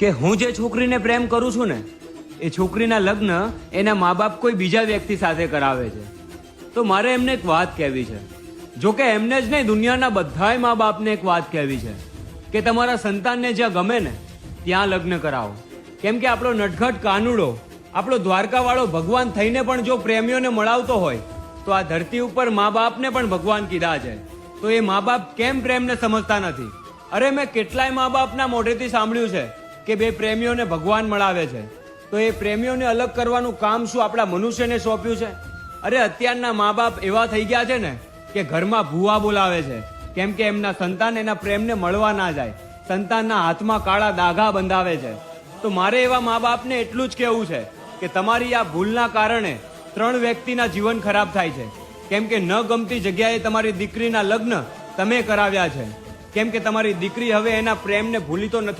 કે હું જે છોકરીને પ્રેમ કરું છું ને એ છોકરીના લગ્ન એના મા બાપ કોઈ બીજા વ્યક્તિ સાથે કરાવે છે. તો મારે એમને એક વાત કહેવી છે. જો કે એમને જ નહીં, દુનિયાના બધાય મા બાપને એક વાત કહેવી છે કે તમારા સંતાનને જ્યાં ગમે ને ત્યાં લગ્ન કરાવો. કેમ કે આપણો નટખટ કાનુડો, આપણો દ્વારકાવાળો ભગવાન થઈને પણ જો પ્રેમીઓને મળાવતો હોય તો આ ધરતી ઉપર મા બાપને પણ ભગવાન કીધા છે. તો એ મા બાપ કેમ પ્રેમને સમજતા નથી? અરે મેં કેટલાય મા બાપના મોઢેથી સાંભળ્યું છે કે બે પ્રેમીઓને ભગવાન મળાવે છે. તો એ પ્રેમીઓને અલગ કરવાનું કામ શું આપણા મનુષ્યને સોંપ્યું છે? અરે અત્યારના મા બાપ એવા થઈ ગયા છે ને કે ઘરમાં ભૂવા બોલાવે છે, કેમ કે એમના સંતાન એના પ્રેમને મળવા ના જાય. સંતાનના હાથમાં કાળા દાગા બંધાવે છે. તો મારે એવા મા બાપને એટલું જ કહેવું છે કે તમારી આ ભૂલના કારણે 3 વ્યક્તિના જીવન ખરાબ થાય છે. કેમ કે ન ગમતી જગ્યાએ તમારી દીકરીના લગ્ન તમે કરાવ્યા છે. કેમ કે તમારી દીકરી હવે એના પ્રેમને ભૂલી તો નથી